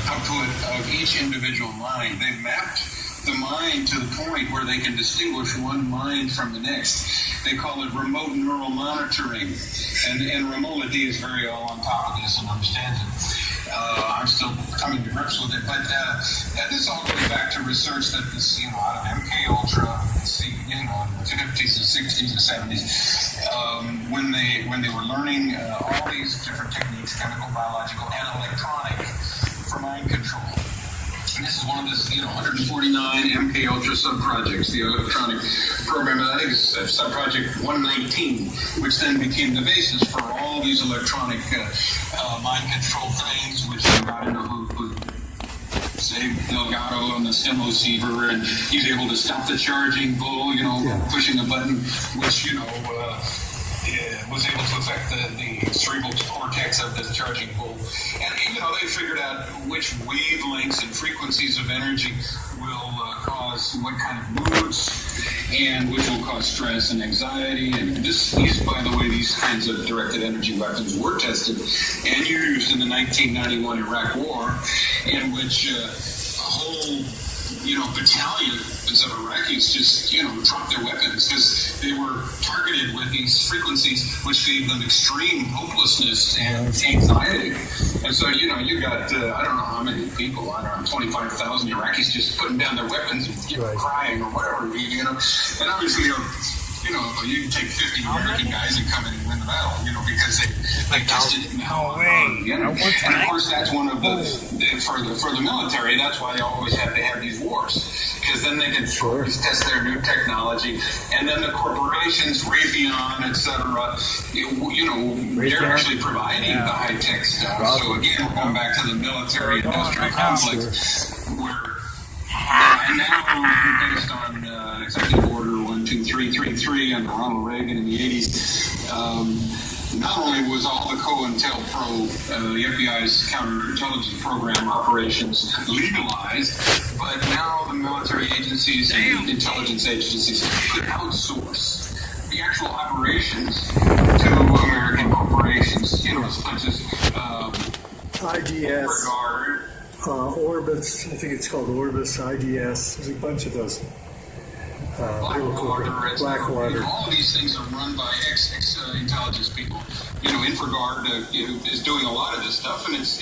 output of each individual mine. They've mapped the mine to the point where they can distinguish one mine from the next. They call it remote neural monitoring. And Ramoladi is very all on top of this and understands it. I'm still coming to grips with it, but this all goes back to research that this, out of MK Ultra, in the 50s and 60s and 70s, when they were learning all these different techniques, chemical, biological, and electronic, for mind control. And this is one of the 149 MK Ultra sub-projects, the electronic program. I think it's sub-project 119, which then became the basis for all these electronic mind control things, which I don't know who saved Delgado on the stem receiver, and he's able to stop the charging bull, pushing a button, which, was able to affect the cerebral cortex of the charging bull. And, they figured out which wavelengths and frequencies of energy will cause what kind of moods, and which will cause stress and anxiety. And by the way, these kinds of directed energy weapons were tested and used in the 1991 Iraq War, in which a whole, battalions of Iraqis just, dropped their weapons because they were targeted with these frequencies, which gave them extreme hopelessness and anxiety. And so, you got, I don't know how many people, 25,000 Iraqis just putting down their weapons and crying or whatever, And obviously, you can take 50 American guys and come in and win the battle, because they tested it now. And of course, that's one of for the military, that's why they always have to have these wars, because then they can test their new technology. And then the corporations, Raytheon, etc., they're actually providing the high-tech stuff. So again, we're going back to the military-industrial complex, where and now, based on Executive Order 12333 under Ronald Reagan in the 80s, not only was all the COINTELPRO, the FBI's counterintelligence program operations, legalized, but now the military agencies and intelligence agencies could outsource the actual operations to American corporations, such as IDS. Orbis, I think it's called Orbis, IDS. There's a bunch of those. Blackwater. All of these things are run by ex-intelligence people. Infraguard is doing a lot of this stuff, and it's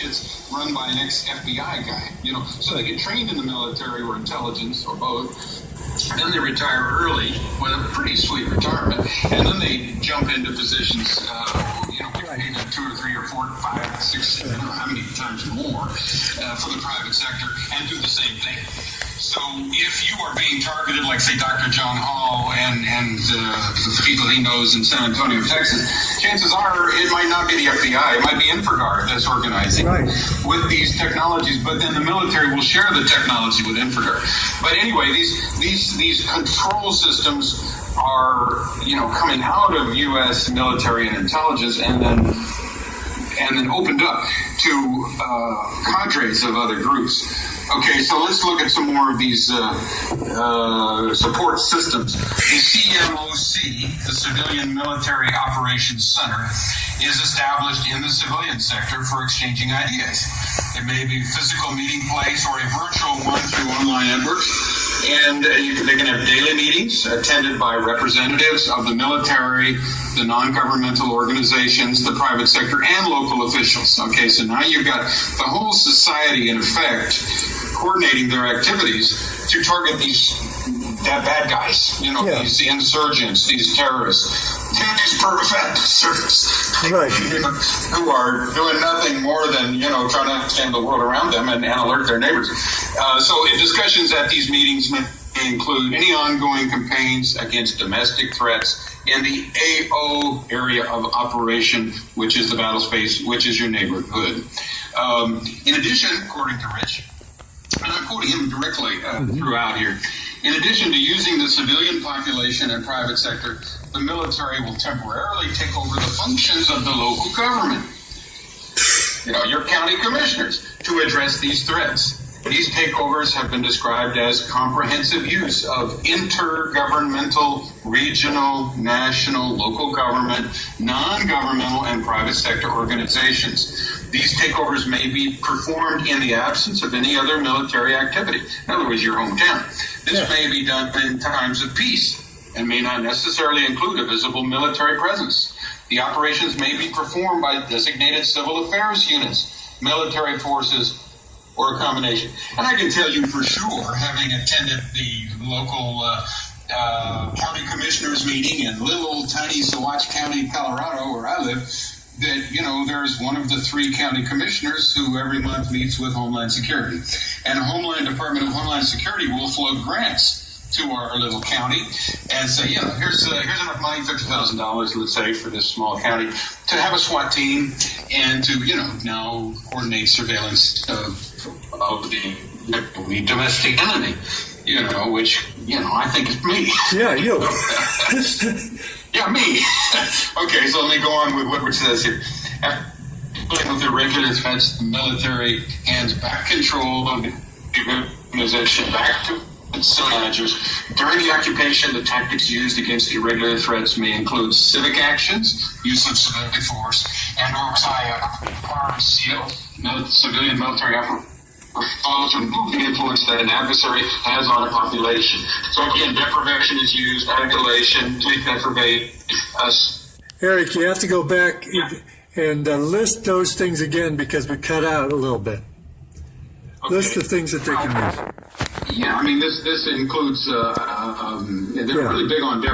run by an ex-FBI guy. So they get trained in the military or intelligence or both. And then they retire early with a pretty sweet retirement, and then they jump into positions, maybe 2 or 3 or 4 or 5, 6, I don't know how many times more for the private sector, and do the same thing. So if you are being targeted, like, say, Dr. John Hall and the people he knows in San Antonio, Texas, chances are it might not be the FBI. It might be Infragard that's organizing with these technologies. But then the military will share the technology with Infragard. But anyway, these control systems are, coming out of U.S. military and intelligence, and then opened up to cadres of other groups. Okay, so let's look at some more of these support systems. The CMOC, the Civilian Military Operations Center, is established in the civilian sector for exchanging ideas. It may be a physical meeting place or a virtual one through online networks. And they can have daily meetings attended by representatives of the military, the non-governmental organizations, the private sector, and local officials. Okay, so now you've got the whole society, in effect, coordinating their activities to target these bad guys, these insurgents, these terrorists, these professors who are doing nothing more than, trying to understand the world around them and alert their neighbors. So discussions at these meetings may include any ongoing campaigns against domestic threats in the AO area of operation, which is the battle space, which is your neighborhood. In addition, according to Rich, and I'm quoting him directly throughout here, in addition to using the civilian population and private sector, the military will temporarily take over the functions of the local government, your county commissioners, to address these threats. These takeovers have been described as comprehensive use of intergovernmental, regional, national, local government, non-governmental, and private sector organizations. These takeovers may be performed in the absence of any other military activity. In other words, your hometown. This may be done in times of peace and may not necessarily include a visible military presence. The operations may be performed by designated civil affairs units, military forces, or a combination. And I can tell you for sure, having attended the local county commissioners meeting in little old tiny Saguache County, Colorado, where I live, that, you know, there's one of the 3 county commissioners who every month meets with Homeland Security. And the Department of Homeland Security will float grants to our little county and say, you know, here's enough money, $50,000, let's say, for this small county to have a SWAT team and to, you know, now coordinate surveillance of the domestic enemy, you know, which, you know, I think is me. Yeah, you. Yeah, me. Okay, so let me go on with what it says here. After dealing with irregular threats, the military hands back control of the organization back to its managers. During the occupation, the tactics used against irregular threats may include civic actions, use of civilian force, and or civilian military effort to remove the influence that an adversary has on a population. So again, deprivation is used, annihilation, deprivate us. Eric, you have to go back and list those things again because we cut out a little bit. Okay. List the things that they can use. Yeah, I mean, this includes, they're really big on deprivation.